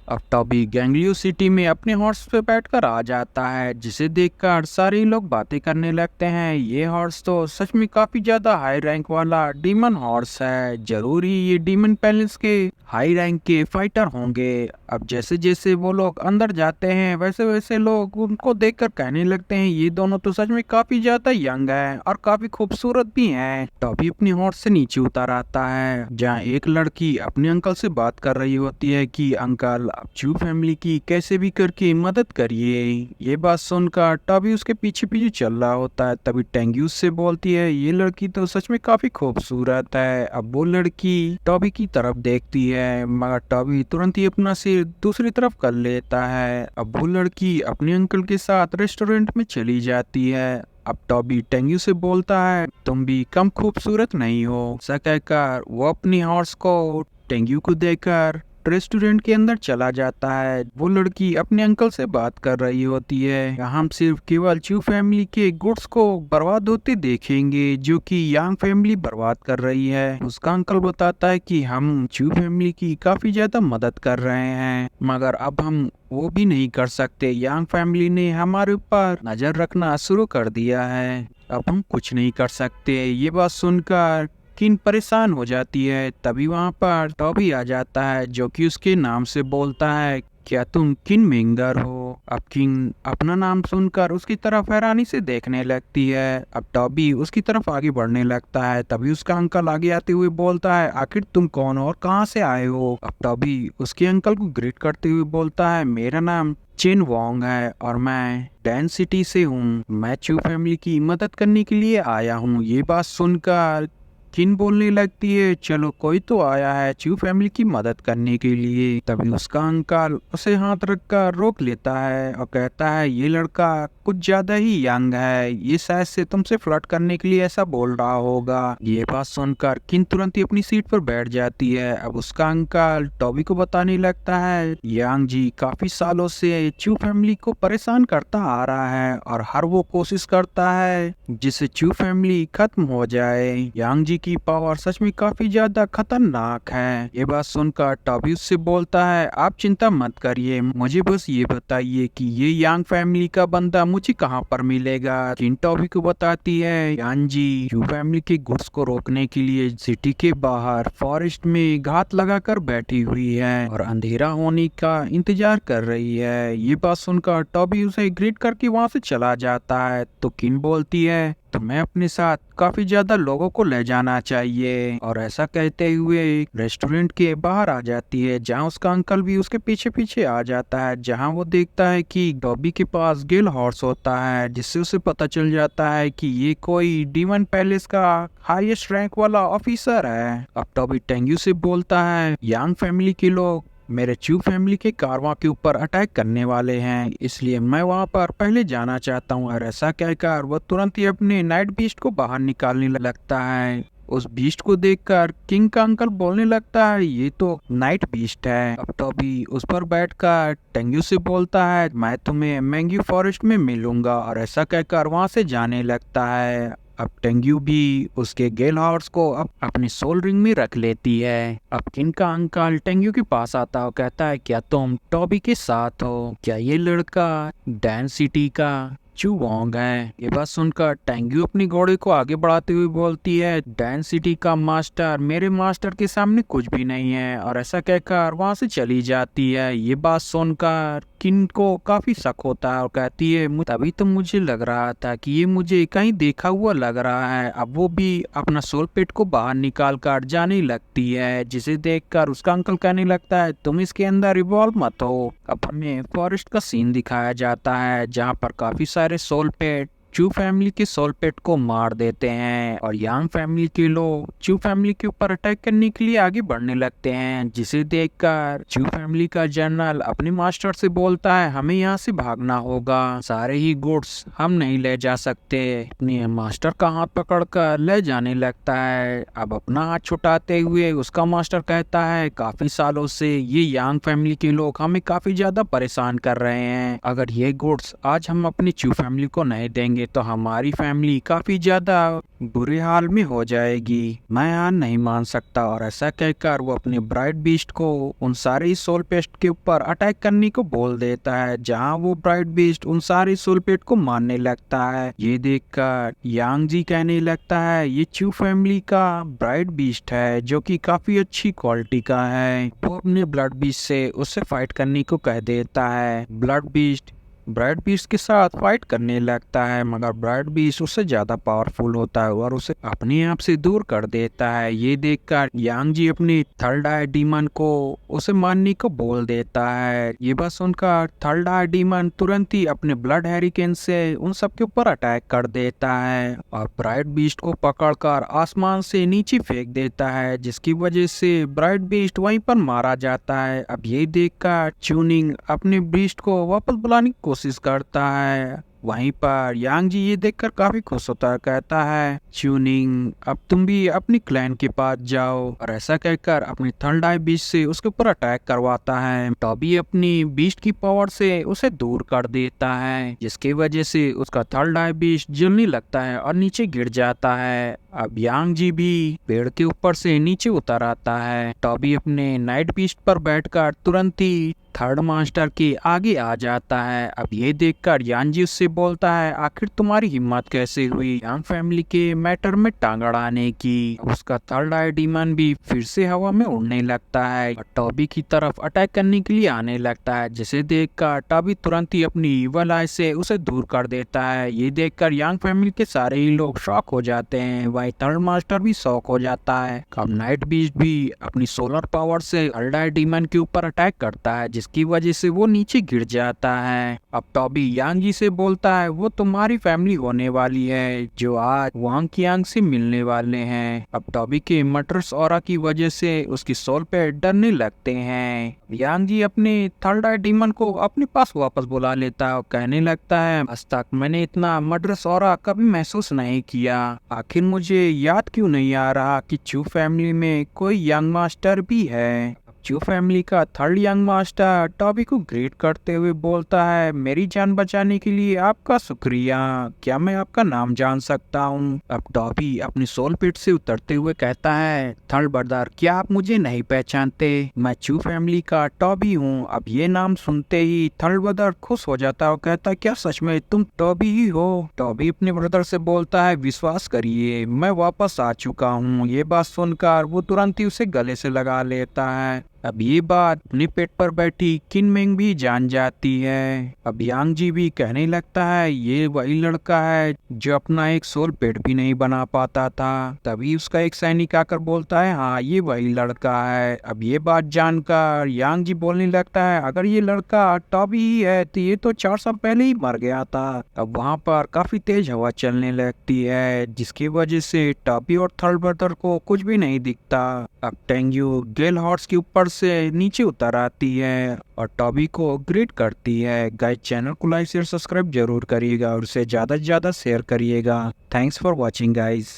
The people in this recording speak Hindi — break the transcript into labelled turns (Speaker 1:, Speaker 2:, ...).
Speaker 1: अब टॉबी गैंगलियो सिटी में अपने हॉर्स पे बैठकर आ जाता है, जिसे देखकर सारे लोग बातें करने लगते हैं। ये हॉर्स तो सच में काफी ज्यादा हाई रैंक वाला डीमन हॉर्स है। जरूर ही ये डीमन पैलेस के हाई रैंक के फाइटर होंगे। अब जैसे जैसे वो लोग अंदर जाते हैं वैसे वैसे लोग उनको देखकर कहने लगते हैं ये दोनों तो सच में काफी ज्यादा यंग है और काफी खूबसूरत भी हैं। टॉबी अपनी हॉर्स से नीचे उतर आता है, जहाँ एक लड़की अपने अंकल से बात कर रही होती है कि अंकल आप चू फैमिली की कैसे भी करके मदद करिए। ये बात सुनकर टॉबी उसके पीछे पीछे चल रहा होता है। तभी टेंगी उससे बोलती है ये लड़की तो सच में काफी खूबसूरत है। अब वो लड़की टॉबी की तरफ देखती है, मगर टॉबी तुरंत ही अपना सिर दूसरी तरफ कर लेता है। अब वो लड़की अपने अंकल के साथ रेस्टोरेंट में चली जाती है। अब टॉबी टेंग्यू से बोलता है तुम भी कम खूबसूरत नहीं हो। ऐसा कहकर वो अपनी हॉर्स को टेंग्यू को देकर रेस्टोरेंट के अंदर चला जाता है। वो लड़की अपने अंकल से बात कर रही होती है हम सिर्फ केवल चू फैमिली के गुड्स को बर्बाद होते देखेंगे जो कि यांग फैमिली बर्बाद कर रही है। उसका अंकल बताता है कि हम चू फैमिली की काफी ज्यादा मदद कर रहे हैं, मगर अब हम वो भी नहीं कर सकते। यांग फैमिली ने हमारे ऊपर नजर रखना शुरू कर दिया है, अब हम कुछ नहीं कर सकते। ये बात सुनकर किन परेशान हो जाती है। तभी वहाँ पर टॉबी आ जाता है जो कि उसके नाम से बोलता है क्या तुम किन मिंगर हो। अब किंग अपना नाम सुनकर उसकी तरफ हैरानी से देखने लगती है। अब टॉबी उसकी तरफ आगे बढ़ने लगता है। तभी उसका अंकल आगे आते हुए बोलता है आखिर तुम कौन हो और कहाँ से आए हो। अब टॉबी उसके अंकल को ग्रीट करते हुए बोलता है मेरा नाम चिन वोंग है और मैं डैन सिटी से हूँ। मैं चू फैमिली की मदद करने के लिए आया हूँ। ये बात सुनकर किन बोलने लगती है चलो कोई तो आया है चू फैमिली की मदद करने के लिए। तभी उसका अंकल उसे हाथ रखकर रोक लेता है और कहता है ये लड़का कुछ ज्यादा ही यंग है, ये शायद से तुमसे फ्लर्ट करने के लिए ऐसा बोल रहा होगा। ये बात सुनकर किन तुरंत ही अपनी सीट पर बैठ जाती है। अब उसका अंकल टॉबी को बताने लगता है यांग जी काफी सालों से चू फैमिली को परेशान करता आ रहा है और हर वो कोशिश करता है जिससे चू फैमिली खत्म हो जाए। यांग जी की पावर सच में काफी ज्यादा खतरनाक है। ये बात सुनकर टॉबी उससे बोलता है आप चिंता मत करिए, मुझे बस ये बताइए कि ये यांग फैमिली का बंदा मुझे कहाँ पर मिलेगा। जिन टॉबी को बताती है यांग जी चू फैमिली के गुड्स को रोकने के लिए सिटी के बाहर फॉरेस्ट में घात लगाकर बैठी हुई है और अंधेरा होने का इंतजार कर रही है। ये बात सुनकर टॉबी उसे ग्रीट करके वहाँ से चला जाता है। तो किन बोलती है तो मैं अपने साथ काफी ज्यादा लोगों को ले जाना चाहिए, और ऐसा कहते हुए रेस्टोरेंट के बाहर आ जाती है जहाँ उसका अंकल भी उसके पीछे पीछे आ जाता है। जहाँ वो देखता है कि टॉबी के पास गिल हॉर्स होता है, जिससे उसे पता चल जाता है कि ये कोई डीमन पैलेस का हाईएस्ट रैंक वाला ऑफिसर है। अब टॉबी टेंग्यू से बोलता है यांग फैमिली के लोग मेरे चू फैमिली के कारवां के ऊपर अटैक करने वाले हैं, इसलिए मैं वहां पर पहले जाना चाहता हूं। और ऐसा कहकर वो तुरंत ही अपने नाइट बीस्ट को बाहर निकालने लगता है। उस बीस्ट को देखकर किंग का अंकल बोलने लगता है ये तो नाइट बीस्ट है। अब तो अभी उस पर बैठकर टेंग्यू से बोलता है मैं तुम्हें मैंगी फॉरेस्ट में मिलूंगा, और ऐसा कहकर वहां से जाने लगता है। अब टेंग्यू भी उसके गेल हॉर्स को अपनी सोल रिंग में रख लेती है। अब किन का अंकल टेंग्यू के पास आता है, कहता है क्या तुम टॉबी के साथ हो, क्या ये लड़का डैन सिटी का चू वोंग है। ये बात सुनकर टेंग्यू अपनी घोड़े को आगे बढ़ाते हुए बोलती है डैन सिटी का मास्टर मेरे मास्टर के सामने कुछ भी नहीं है, और ऐसा कहकर वहां से चली जाती है। ये बात सुनकर किन को काफी शक होता है और कहती है तभी तो मुझे लग रहा था कि ये मुझे कहीं देखा हुआ लग रहा है। अब वो भी अपना सोल पेट को बाहर निकाल कर जाने लगती है, जिसे देखकर उसका अंकल कहने लगता है तुम इसके अंदर इवॉल्व मत हो। अब हमें फॉरेस्ट का सीन दिखाया जाता है जहाँ पर काफी सारे सोल पेट चू फैमिली के सोल पेट को मार देते हैं, और यांग फैमिली के लोग चू फैमिली के ऊपर अटैक करने के लिए आगे बढ़ने लगते हैं, जिसे देखकर चू फैमिली का जनरल अपने मास्टर से बोलता है हमें यहाँ से भागना होगा, सारे ही गुड्स हम नहीं ले जा सकते। अपने मास्टर का हाथ पकड़कर ले जाने लगता है। अब अपना हाथ छुटाते हुए उसका मास्टर कहता है काफी सालों से ये यांग फैमिली के लोग हमें काफी ज्यादा परेशान कर रहे हैं, अगर ये गुड्स आज हम अपनी चू फैमिली को नहीं देंगे करेंगे तो हमारी फैमिली काफी ज्यादा बुरे हाल में हो जाएगी। मैं यहाँ नहीं मान सकता। और ऐसा कहकर वो अपने ब्राइट बीस्ट को उन सारे सोल पेस्ट के ऊपर अटैक करने को बोल देता है, जहाँ वो ब्राइट बीस्ट उन सारे सोल पेस्ट को मारने लगता है। ये देखकर यांग जी कहने लगता है ये चू फैमिली का ब्राइट बीस्ट है, जो कि काफी अच्छी क्वालिटी का है। वो अपने ब्लड बीस्ट से उससे फाइट करने को कह देता है। ब्लड बीस्ट ब्राइट बीस्ट के साथ फाइट करने लगता है, मगर ब्राइट बीस्ट उससे ज्यादा पावरफुल होता है और उसे अपने आप से दूर कर देता है। ये देखकर यांग जी अपनी थर्ड आई डीमन को उसे मारने को बोल देता है। ये बस उनका थर्ड आई डीमन तुरंत ही अपने ब्लड हैरिकेन से उन सब के ऊपर अटैक कर देता है और ब्राइट बीस्ट को पकड़कर आसमान से नीचे फेंक देता है, जिसकी वजह से ब्राइट बीस्ट वहीं पर मारा जाता है। अब ये देखकर चूनिंग अपने बीस्ट को वापस बुलाने की कोशिश करता है। वहीं पर यांग जी ये देखकर काफी खुश होता है, कहता है चूनिंग अब तुम भी अपनी क्लैन के पास जाओ। और ऐसा कहकर अपनी थर्ड आई बीस्ट से उसके ऊपर अटैक करवाता है। टॉबी अपनी बीस्ट की पावर से उसे दूर कर देता है, जिसकी वजह से उसका थर्ड आई बीस्ट जलने लगता है और नीचे गिर जाता है। अब यांग जी भी पेड़ के ऊपर से नीचे उतर आता है। टॉबी अपने नाइट बीस्ट पर बैठकर तुरंत ही थर्ड मास्टर के आगे आ जाता है। अब ये देखकर यांग जी उससे बोलता है आखिर तुम्हारी हिम्मत कैसे हुई यांग फैमिली के मैटर में टांग अड़ाने की। उसका थर्ड आई डीमन भी फिर से हवा में उड़ने लगता है और टॉबी की तरफ अटैक करने के लिए आने लगता है, जिसे देखकर टॉबी तुरंत ही अपनी इवल आई से उसे दूर कर देता है। ये देखकर यांग फैमिली के सारे ही लोग शॉक हो जाते हैं। वही थर्ड मास्टर भी शॉक हो जाता है। अब नाइट बीस्ट भी अपनी सोलर पावर से थर्ड आई डीमन के ऊपर अटैक करता है, जिसकी वजह से वो नीचे गिर जाता है। अब टॉबी यांग जी से बोलता है वो तुम्हारी फैमिली होने वाली है जो आज वांग कियांग से मिलने वाले हैं। अब टॉबी के मटर्स ऑरा की वजह से उसकी सोल पे डरने लगते हैं। यांग जी अपने थर्ड आई डीमन को अपने पास वापस बुला लेता है और कहने लगता है आज तक मैंने इतना मटर्स ऑरा कभी महसूस नहीं किया। आखिर मुझे याद क्यों नहीं आ रहा कि चू फैमिली में कोई यंग मास्टर भी है। चू फैमिली का थर्ड यंग मास्टर टॉबी को ग्रीट करते हुए बोलता है मेरी जान बचाने के लिए आपका शुक्रिया, क्या मैं आपका नाम जान सकता हूँ। अब टॉबी अपनी सोल पिट से उतरते हुए कहता है थर्ड ब्रदर क्या आप मुझे नहीं पहचानते, मैं चू फैमिली का टॉबी हूँ। अब ये नाम सुनते ही थर्ड ब्रदर खुश हो जाता है और कहता है क्या सच में तुम टॉबी ही हो। टॉबी अपने ब्रदर से बोलता है विश्वास करिए मैं वापस आ चुका हूँ। ये बात सुनकर वो तुरंत ही उसे गले से लगा लेता है। अब ये बात अपने पेट पर बैठी किन मेंग भी जान जाती है। अब यांग जी भी कहने लगता है ये वही लड़का है जो अपना एक सोल पेट भी नहीं बना पाता था। तभी उसका एक सैनिक आकर बोलता है हाँ ये वही लड़का है। अब ये बात जानकर यांग जी बोलने लगता है अगर ये लड़का टॉबी ही है तो ये तो 4 साल पहले ही मर गया था। अब वहाँ पर काफी तेज हवा चलने लगती है, जिसकी वजह से टॉबी और थर्ड ब्रदर को कुछ भी नहीं दिखता। अब टेंग्यू गेल हॉर्स के ऊपर से नीचे उतर आती है और टॉबी को ग्रीट करती है। गाइस चैनल को लाइक शेयर सब्सक्राइब जरूर करिएगा और उसे ज्यादा से ज्यादा शेयर करिएगा। Thanks for watching guys.